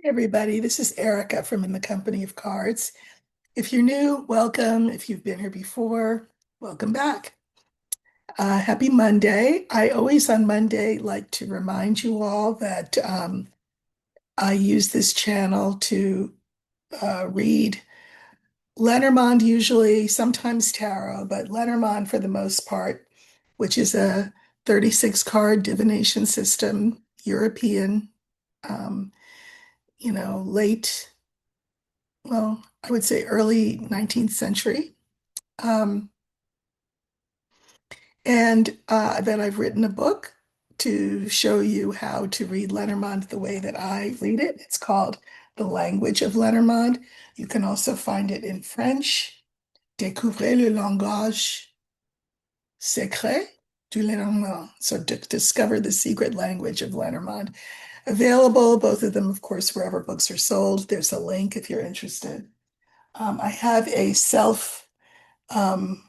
Hey everybody, this is Erica from In the Company of Cards. If you're new, welcome. If you've been here before, welcome back. Happy Monday. I always on Monday like to remind you all that I use this channel to read Lenormand usually, sometimes tarot, but Lenormand for the most part, which is a 36 card divination system, European, um, late, well, I would say early 19th century. Um, and then I've written a book to show you how to read Lenormand the way that I read it. It's called The Language of Lenormand. You can also find it in French. Découvrez le langage secret du Lenormand. So discover the secret language of Lenormand. Available, both of them, of course, wherever books are sold. There's a link if you're interested. I have a um,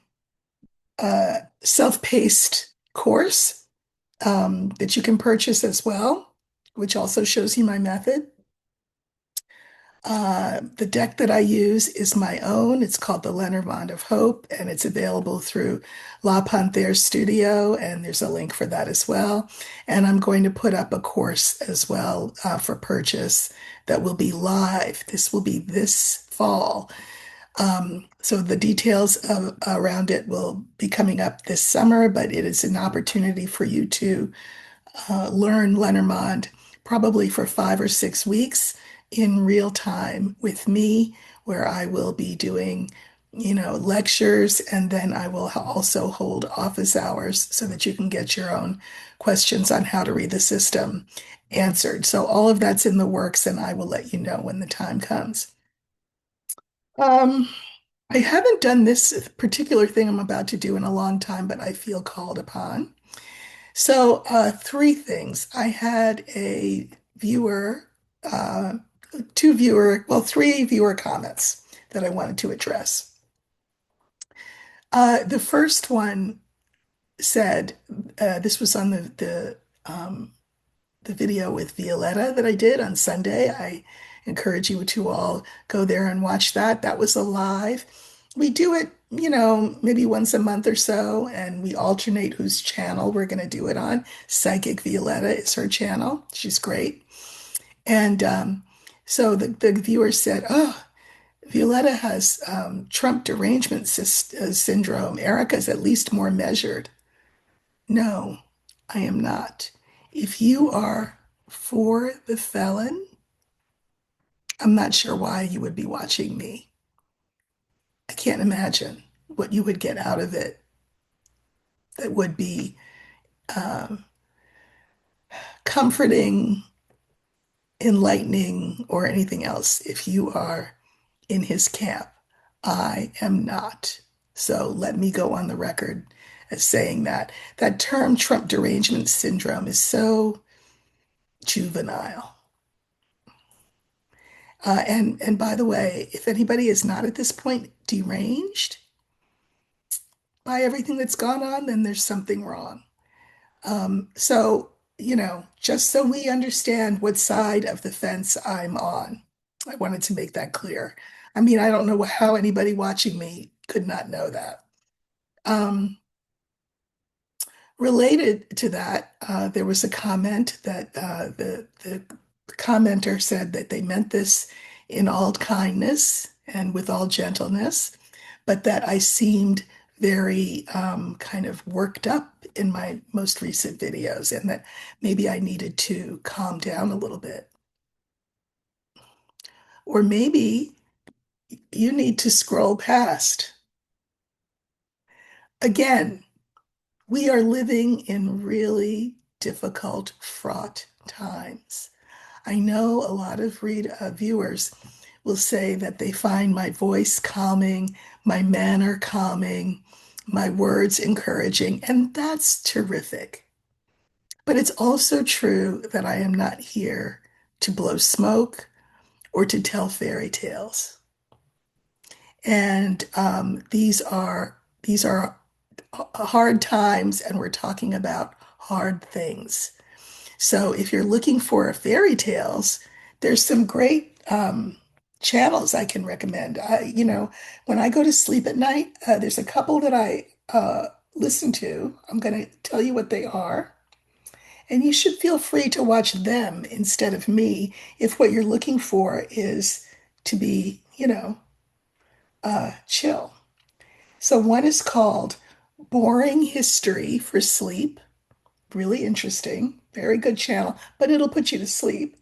self-paced course that you can purchase as well, which also shows you my method. The deck that I use is my own. It's called the Lenormand of Hope, and it's available through La Panthère Studio, and there's a link for that as well. And I'm going to put up a course as well for purchase that will be live. This will be this fall. So the details around it will be coming up this summer, but it is an opportunity for you to learn Lenormand probably for 5 or 6 weeks in real time with me, where I will be doing, lectures, and then I will also hold office hours so that you can get your own questions on how to read the system answered. So all of that's in the works, and I will let you know when the time comes. Um, I haven't done this particular thing I'm about to do in a long time, but I feel called upon. So, three things. I had a viewer, uh, three viewer comments that I wanted to address. The first one said, this was on the video with Violetta that I did on Sunday. I encourage you to all go there and watch that. That was a live. We do it, maybe once a month or so, and we alternate whose channel we're going to do it on. Psychic Violetta is her channel. She's great. And so the viewer said, "Oh, Violetta has Trump derangement syndrome. Erica's at least more measured." No, I am not. If you are for the felon, I'm not sure why you would be watching me. I can't imagine what you would get out of it that would be um, comforting, enlightening, or anything else if you are in his camp. I am not. So let me go on the record as saying that. That term, Trump derangement syndrome, is so juvenile. And by the way, if anybody is not at this point deranged by everything that's gone on, then there's something wrong. So, just so we understand what side of the fence I'm on, I wanted to make that clear. I mean, I don't know how anybody watching me could not know that. Um, Related to that, there was a comment that the commenter said that they meant this in all kindness and with all gentleness, but that I seemed very kind of worked up in my most recent videos, and that maybe I needed to calm down a little bit. Or maybe you need to scroll past. Again, we are living in really difficult, fraught times. I know a lot of viewers will say that they find my voice calming, my manner calming, my words encouraging, and that's terrific. But it's also true that I am not here to blow smoke or to tell fairy tales. And these are hard times, and we're talking about hard things. So if you're looking for fairy tales There's some great channels I can recommend. When I go to sleep at night, there's a couple that I listen to. I'm going to tell you what they are. And you should feel free to watch them instead of me if what you're looking for is to be, chill. So one is called Boring History for Sleep. Really interesting. Very good channel, but it'll put you to sleep.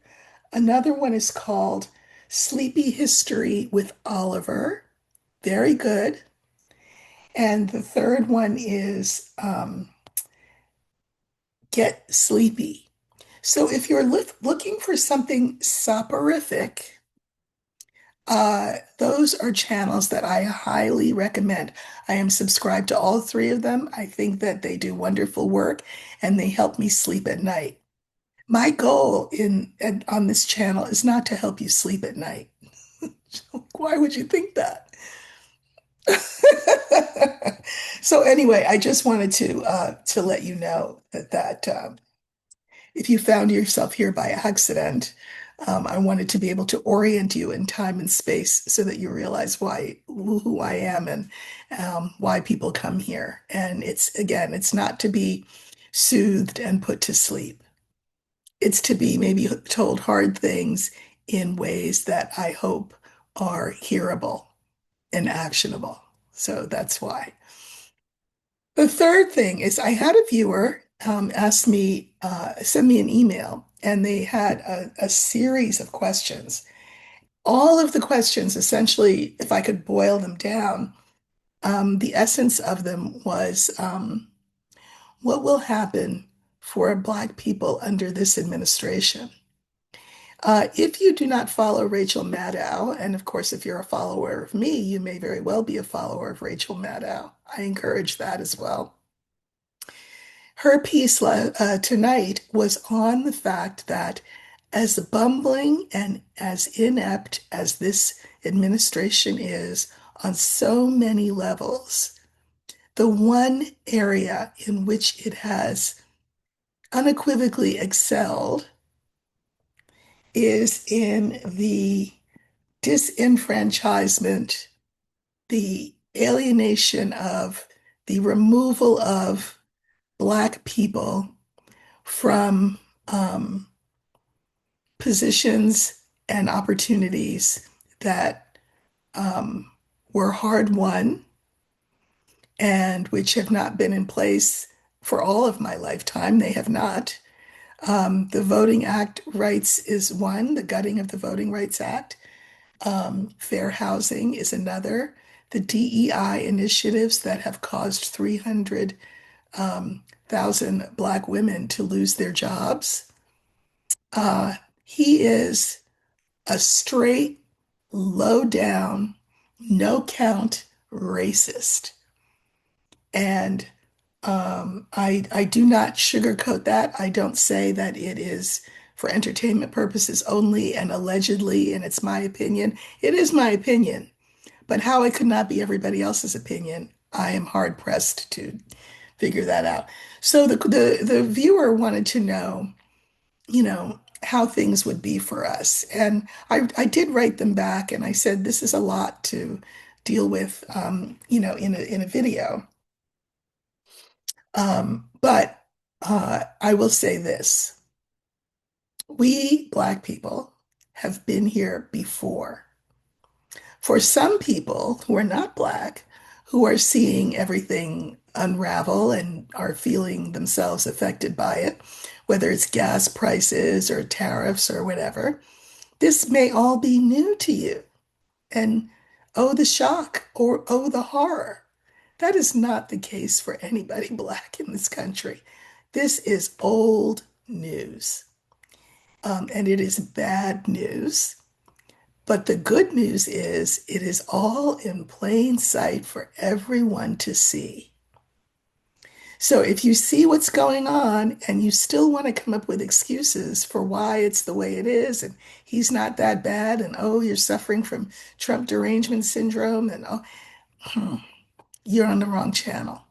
Another one is called Sleepy History with Oliver. Very good. And the third one is Get Sleepy. So if you're looking for something soporific, those are channels that I highly recommend. I am subscribed to all three of them. I think that they do wonderful work and they help me sleep at night. My goal on this channel is not to help you sleep at night. Why would you think that? So anyway, I just wanted to let you know that if you found yourself here by accident, I wanted to be able to orient you in time and space so that you realize who I am and why people come here. And it's not to be soothed and put to sleep. It's to be maybe told hard things in ways that I hope are hearable and actionable. So that's why. The third thing is I had a viewer send me an email, and they had a series of questions. All of the questions, essentially, if I could boil them down, the essence of them was what will happen for Black people under this administration? If you do not follow Rachel Maddow, and of course, if you're a follower of me, you may very well be a follower of Rachel Maddow. I encourage that as well. Her piece tonight was on the fact that as bumbling and as inept as this administration is on so many levels, the one area in which it has unequivocally excelled is in the disenfranchisement, the alienation of, the removal of Black people from um, positions and opportunities that um, were hard won and which have not been in place for all of my lifetime. They have not. The Voting Act rights is one, the gutting of the Voting Rights Act. Fair housing is another. The DEI initiatives that have caused 300,000 Black women to lose their jobs. He is a straight, low down, no count racist. And I do not sugarcoat that. I don't say that it is for entertainment purposes only and allegedly, and it's my opinion. It is my opinion. But how it could not be everybody else's opinion, I am hard pressed to figure that out. So the viewer wanted to know, how things would be for us. And I did write them back and I said, this is a lot to deal with, in a video. But I will say this. We Black people have been here before. For some people who are not Black, who are seeing everything unravel and are feeling themselves affected by it, whether it's gas prices or tariffs or whatever, this may all be new to you. And oh, the shock or oh, the horror. That is not the case for anybody Black in this country. This is old news, and it is bad news. But the good news is it is all in plain sight for everyone to see. So if you see what's going on and you still want to come up with excuses for why it's the way it is, and he's not that bad, and oh, you're suffering from Trump derangement syndrome, and oh, you're on the wrong channel.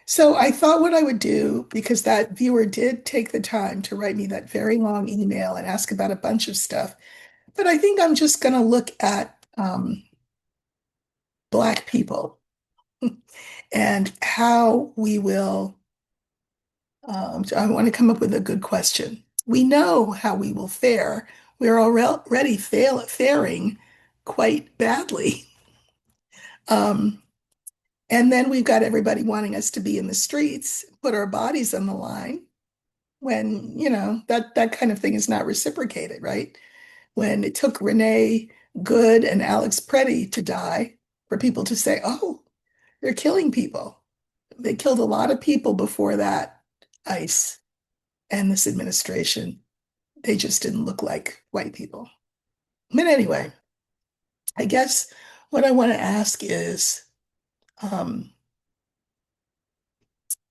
So I thought what I would do, because that viewer did take the time to write me that very long email and ask about a bunch of stuff, but I think I'm just going to look at Black people and how we will. I want to come up with a good question. We know how we will fare. We're already faring quite badly. Um, and then we've got everybody wanting us to be in the streets, put our bodies on the line when, that kind of thing is not reciprocated, right? When it took Renee Good and Alex Preddy to die for people to say, oh, they're killing people. They killed a lot of people before that, ICE and this administration. They just didn't look like white people. But anyway, I guess what I want to ask is um,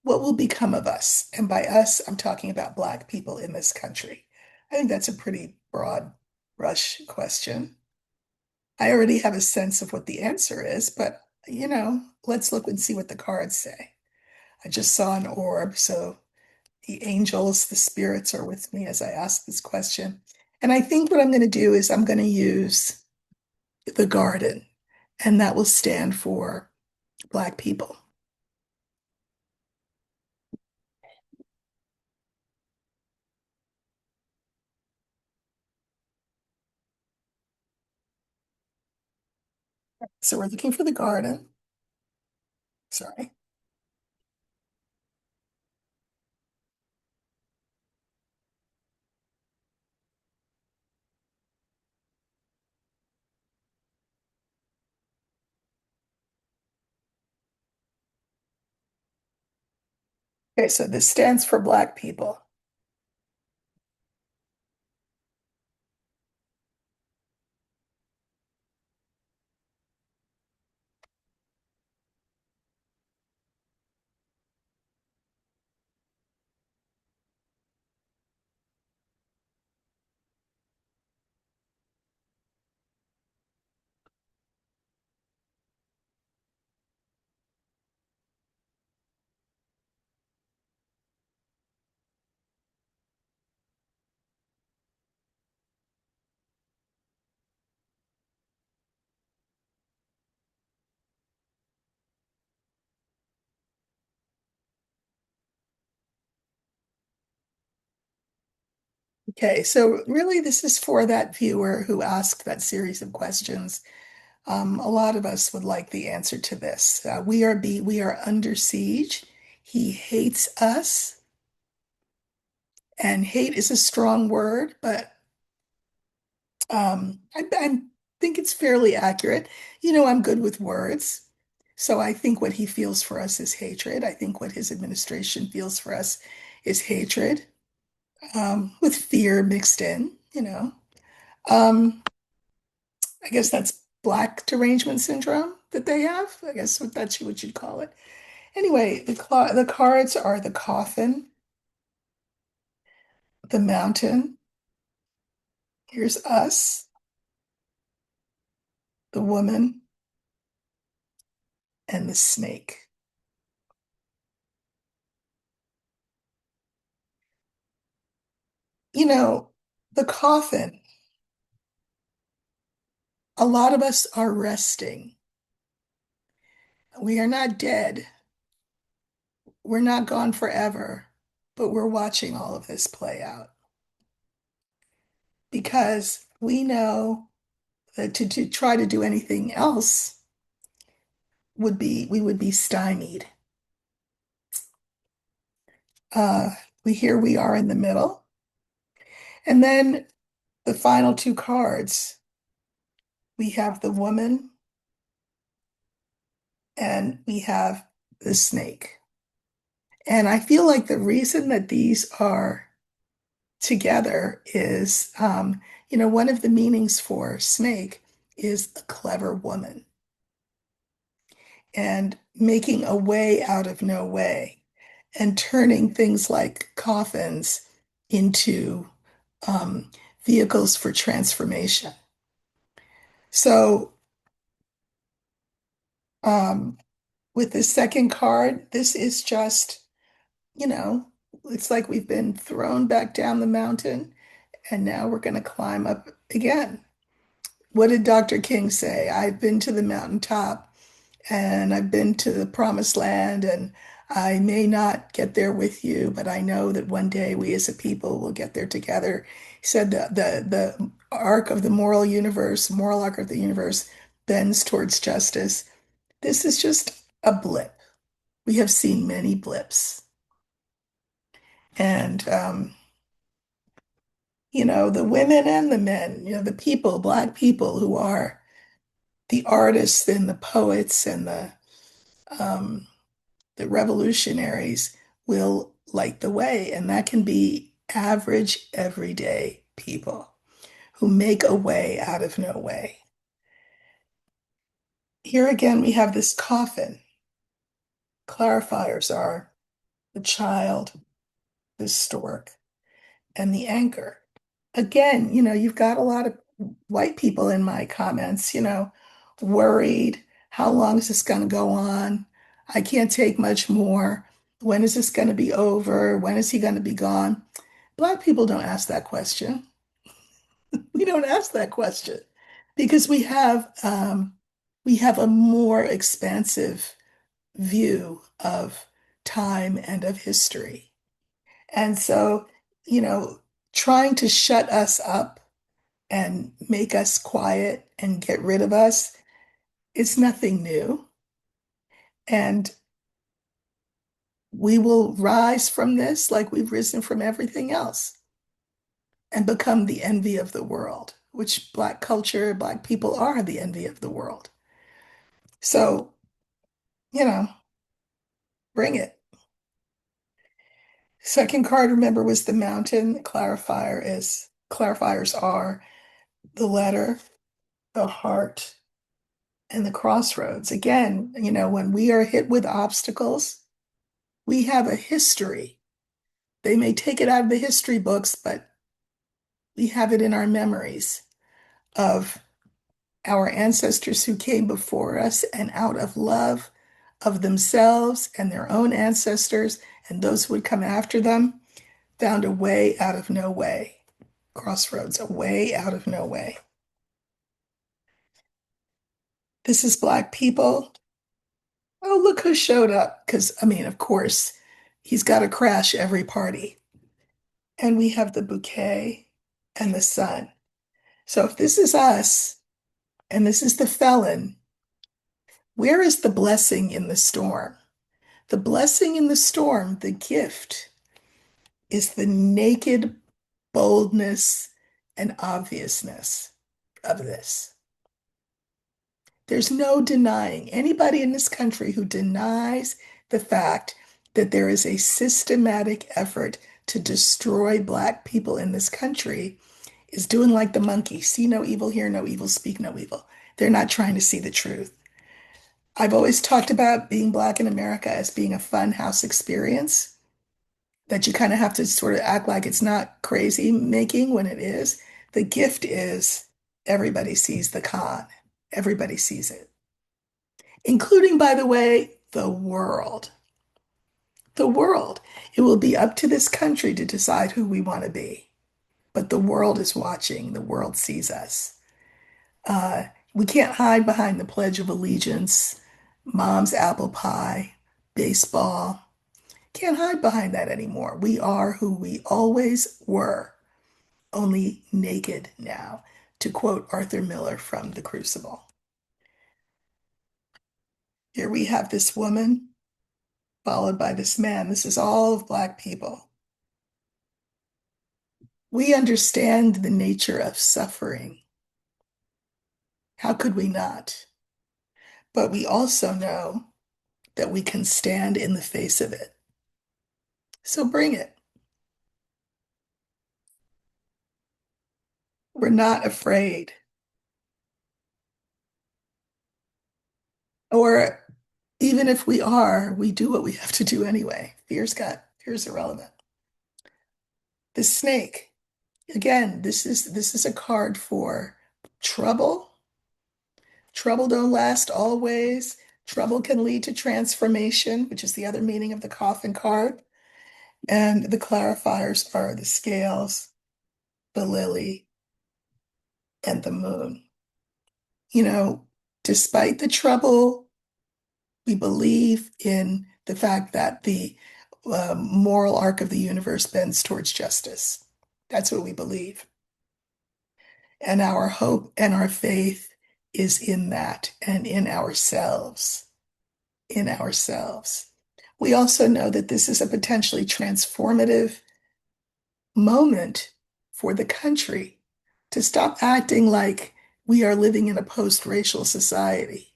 what will become of us? And by us, I'm talking about Black people in this country. I think that's a pretty broad brush question. I already have a sense of what the answer is, but let's look and see what the cards say. I just saw an orb, so the angels, the spirits are with me as I ask this question. And I think what I'm going to do is I'm going to use the garden, and that will stand for Black people. So we're looking for the garden. Sorry. Okay, so this stands for Black people. Okay, so really this is for that viewer who asked that series of questions. A lot of us would like the answer to this. We are under siege. He hates us, and hate is a strong word, but I think it's fairly accurate. I'm good with words. So I think what he feels for us is hatred. I think what his administration feels for us is hatred, with fear mixed in. Um, I guess that's Black derangement syndrome that they have. I guess that's what you'd call it. Anyway, the cards are the coffin, the mountain, here's us, the woman, and the snake. You know, the coffin, a lot of us are resting. We are not dead. We're not gone forever, but we're watching all of this play out because we know that to try to do anything else we would be stymied. Uh, here we are in the middle. And then the final two cards, we have the woman and we have the snake. And I feel like the reason that these are together is, one of the meanings for snake is a clever woman and making a way out of no way and turning things like coffins into um, vehicles for transformation. So, um, With the second card, this is just, you know, it's like we've been thrown back down the mountain and now we're going to climb up again. What did Dr. King say? I've been to the mountaintop and I've been to the promised land, and I may not get there with you, but I know that one day we as a people will get there together. He said that the arc of the moral arc of the universe bends towards justice. This is just a blip. We have seen many blips. And, the women and the men, the people, Black people who are the artists and the poets and um, the revolutionaries will light the way. And that can be average, everyday people who make a way out of no way. Here again, we have this coffin. Clarifiers are the child, the stork, and the anchor. Again, you've got a lot of white people in my comments, worried. How long is this going to go on? I can't take much more. When is this going to be over? When is he going to be gone? Black people don't ask that question. We don't ask that question because we have a more expansive view of time and of history. And so, you know, trying to shut us up and make us quiet and get rid of us is nothing new. And we will rise from this like we've risen from everything else and become the envy of the world, which Black culture, Black people are the envy of the world. So, you know, bring it. Second card, remember, was the mountain. Clarifiers are the letter, the heart, and the crossroads. Again, when we are hit with obstacles, we have a history. They may take it out of the history books, but we have it in our memories of our ancestors who came before us and out of love of themselves and their own ancestors and those who would come after them, found a way out of no way. Crossroads, a way out of no way. This is Black people. Oh, look who showed up. Because, I mean, of course, he's got to crash every party. And we have the bouquet and the sun. So if this is us and this is the felon, where is the blessing in the storm? The blessing in the storm, the gift, is the naked boldness and obviousness of this. There's no denying anybody in this country who denies the fact that there is a systematic effort to destroy Black people in this country is doing like the monkey, see no evil, hear no evil, speak no evil. They're not trying to see the truth. I've always talked about being Black in America as being a fun house experience, that you kind of have to sort of act like it's not crazy making when it is. The gift is everybody sees the con. Everybody sees it, including, by the way, the world. The world. It will be up to this country to decide who we want to be. But the world is watching. The world sees us. We can't hide behind the Pledge of Allegiance, mom's apple pie, baseball. Can't hide behind that anymore. We are who we always were, only naked now, to quote Arthur Miller from The Crucible. Here we have this woman followed by this man. This is all of Black people. We understand the nature of suffering. How could we not? But we also know that we can stand in the face of it. So bring it. We're not afraid. Or even if we are, we do what we have to do anyway. Fear's irrelevant. The snake. Again, this is a card for trouble. Trouble don't last always. Trouble can lead to transformation, which is the other meaning of the coffin card. And the clarifiers are the scales, the lily, and the moon. You know, despite the trouble, we believe in the fact that the moral arc of the universe bends towards justice. That's what we believe. And our hope and our faith is in that and in ourselves, in ourselves. We also know that this is a potentially transformative moment for the country to stop acting like we are living in a post-racial society,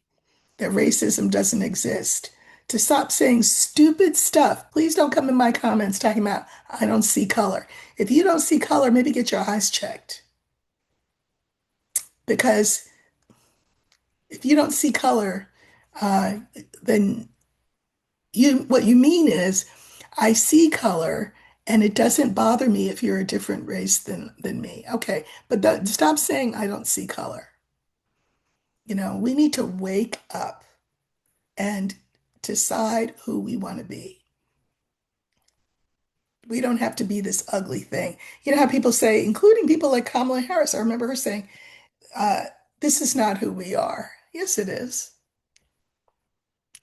that racism doesn't exist, to stop saying stupid stuff. Please don't come in my comments talking about, I don't see color. If you don't see color, maybe get your eyes checked. Because if you don't see color, uh, then what you mean is, I see color and it doesn't bother me if you're a different race than me. Okay, but stop saying I don't see color. We need to wake up and decide who we want to be. We don't have to be this ugly thing. You know how people say, including people like Kamala Harris, I remember her saying, uh, this is not who we are. Yes, it is.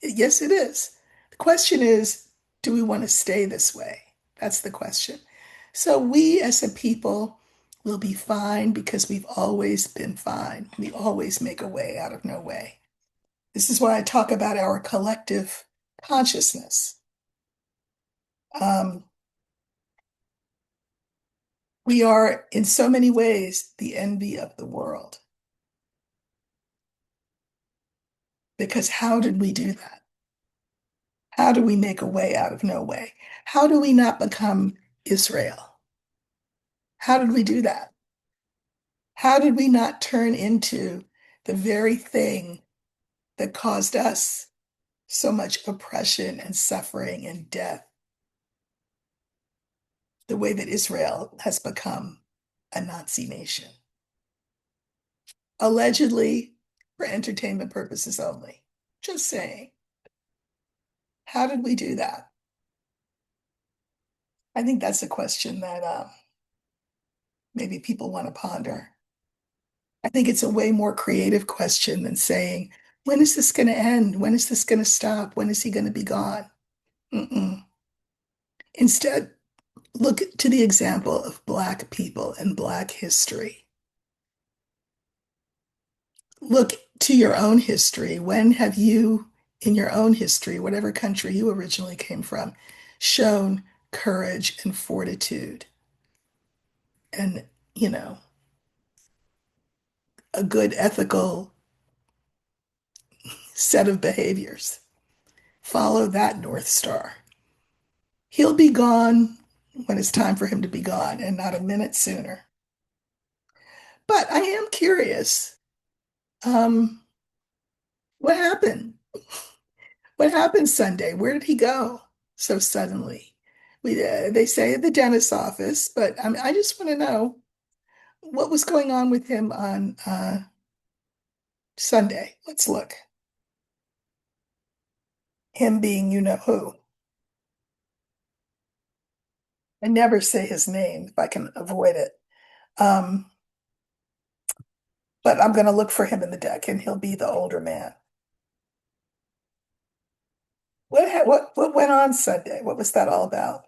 Yes, it is. The question is, do we want to stay this way? That's the question. So we as a people will be fine because we've always been fine. We always make a way out of no way. This is why I talk about our collective consciousness. Um, we are, in so many ways, the envy of the world. Because how did we do that? How do we make a way out of no way? How do we not become Israel? How did we do that? How did we not turn into the very thing that caused us so much oppression and suffering and death, the way that Israel has become a Nazi nation, allegedly for entertainment purposes only? Just saying. How did we do that? I think that's a question that maybe people want to ponder. I think it's a way more creative question than saying, when is this going to end? When is this going to stop? When is he going to be gone? Mm-mm. Instead, look to the example of Black people and Black history. Look to your own history. When have you, in your own history, whatever country you originally came from, shown courage and fortitude and, you know, a good ethical set of behaviors? Follow that North Star. He'll be gone when it's time for him to be gone and not a minute sooner. But I am curious. Um, what happened? What happened Sunday? Where did he go so suddenly? They say at the dentist's office, but I just want to know what was going on with him on Sunday. Let's look. Him being you know who. I never say his name if I can avoid it. Um, but I'm going to look for him in the deck, and he'll be the older man. What went on Sunday? What was that all about?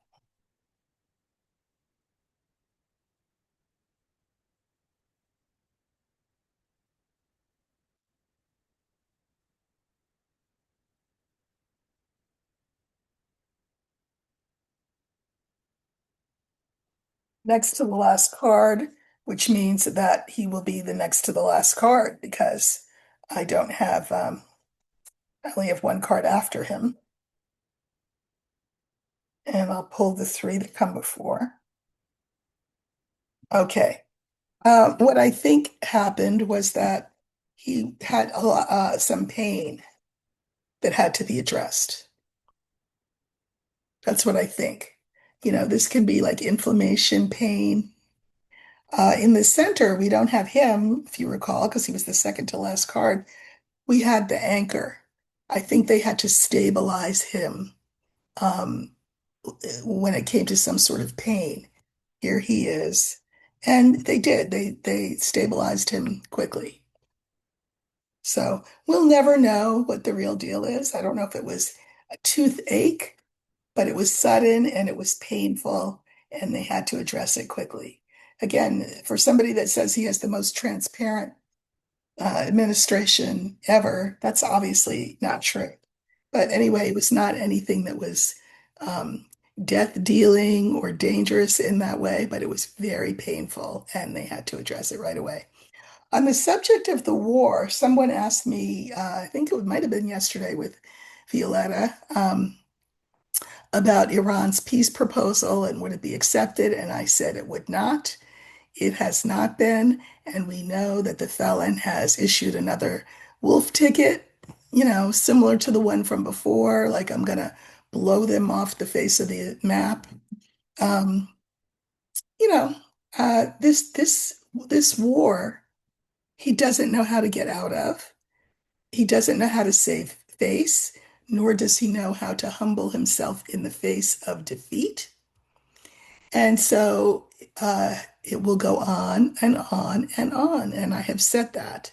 Next to the last card, which means that he will be the next to the last card because I don't have I only have one card after him. And I'll pull the three that come before. Okay. What I think happened was that he had some pain that had to be addressed. That's what I think. This can be like inflammation, pain. In the center, we don't have him, if you recall, because he was the second to last card. We had the anchor. I think they had to stabilize him um, when it came to some sort of pain. Here he is. And they did. They stabilized him quickly. So we'll never know what the real deal is. I don't know if it was a toothache, but it was sudden and it was painful, and they had to address it quickly. Again, for somebody that says he has the most transparent administration ever, that's obviously not true. But anyway, it was not anything that was um, death dealing or dangerous in that way, but it was very painful, and they had to address it right away. On the subject of the war, someone asked me, I think it might have been yesterday with Violetta, about Iran's peace proposal and would it be accepted? And I said it would not. It has not been. And we know that the felon has issued another wolf ticket, similar to the one from before, like I'm going to blow them off the face of the map. Um, you know, this war, he doesn't know how to get out of. He doesn't know how to save face, nor does he know how to humble himself in the face of defeat. And so it will go on and on and on. And I have said that.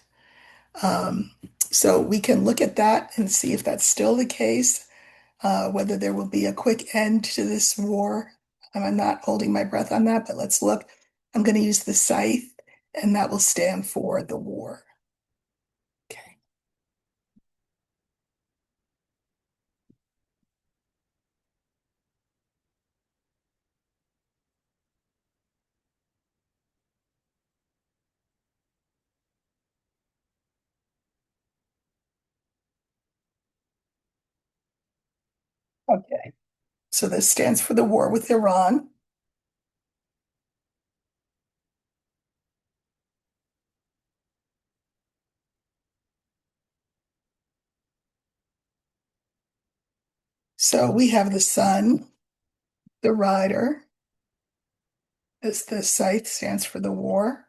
Um, so we can look at that and see if that's still the case, whether there will be a quick end to this war. And I'm not holding my breath on that, but let's look. I'm going to use the scythe, and that will stand for the war. Okay. Okay. So this stands for the war with Iran. So we have the sun, the rider, as the scythe stands for the war,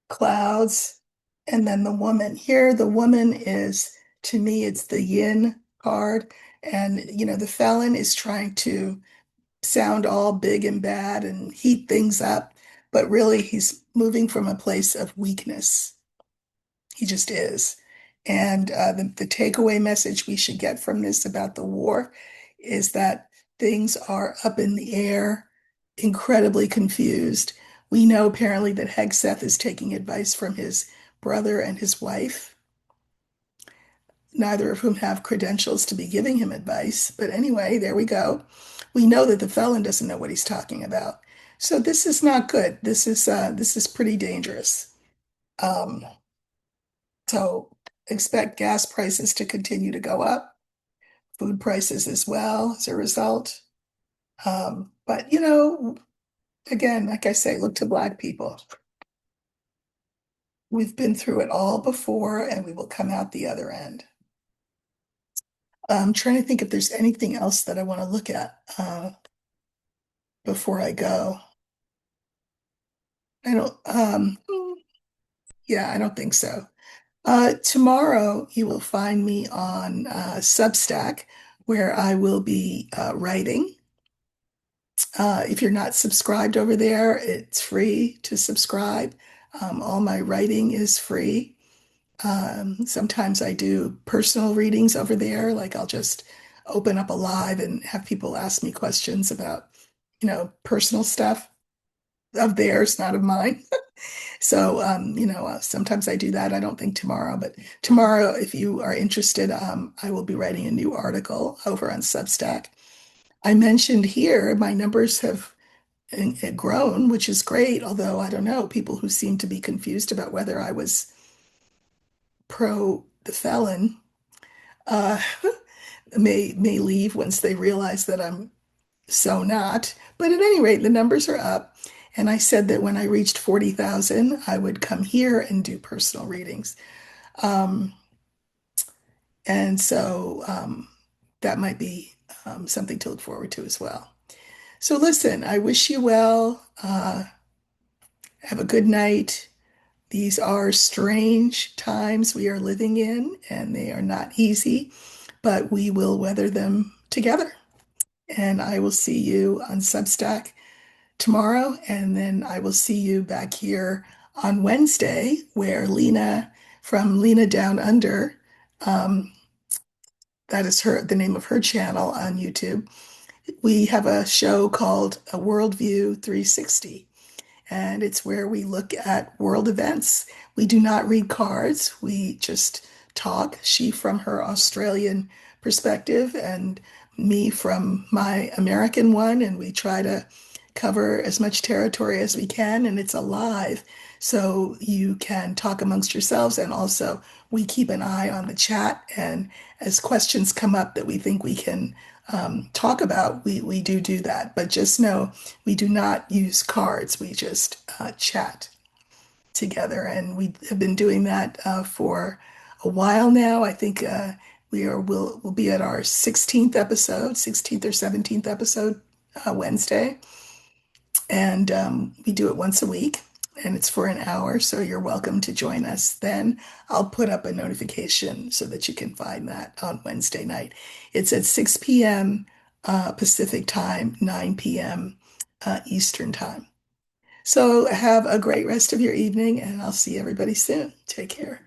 clouds, and then the woman. Here, the woman is, to me, it's the yin card. And, the felon is trying to sound all big and bad and heat things up, but really he's moving from a place of weakness. He just is. And the takeaway message we should get from this about the war is that things are up in the air, incredibly confused. We know apparently that Hegseth is taking advice from his brother and his wife, neither of whom have credentials to be giving him advice. But anyway, there we go. We know that the felon doesn't know what he's talking about. So this is not good. This is pretty dangerous. Um, So expect gas prices to continue to go up, food prices as well as a result. But again, like I say, look to Black people. We've been through it all before, and we will come out the other end. I'm trying to think if there's anything else that I want to look at before I go. I don't, yeah, I don't think so. Tomorrow, you will find me on Substack, where I will be writing. If you're not subscribed over there, it's free to subscribe. All my writing is free. Sometimes I do personal readings over there, like I'll just open up a live and have people ask me questions about, personal stuff of theirs, not of mine. So, sometimes I do that. I don't think tomorrow, but tomorrow, if you are interested, I will be writing a new article over on Substack. I mentioned here my numbers have grown, which is great. Although I don't know, people who seem to be confused about whether I was pro the felon uh, may leave once they realize that I'm so not. But at any rate, the numbers are up. And I said that when I reached 40,000, I would come here and do personal readings. Um, and so that might be something to look forward to as well. So listen, I wish you well. Have a good night. These are strange times we are living in, and they are not easy. but we will weather them together. And I will see you on Substack tomorrow, and then I will see you back here on Wednesday, where Lena from Lena Down Under, um, that is the name of her channel on YouTube. We have a show called A Worldview 360, and it's where we look at world events. We do not read cards, we just talk. She from her Australian perspective, and me from my American one, and we try to cover as much territory as we can, and it's alive. So you can talk amongst yourselves, and also we keep an eye on the chat. And as questions come up that we think we can talk about, we do that. But just know we do not use cards, we just chat together. And we have been doing that for a while now. I think we'll be at our 16th episode, 16th or 17th episode Wednesday. And we do it once a week, and it's for an hour. So you're welcome to join us then. I'll put up a notification so that you can find that on Wednesday night. It's at 6 p.m. Pacific time, 9 p.m. Eastern time. So have a great rest of your evening, and I'll see everybody soon. Take care.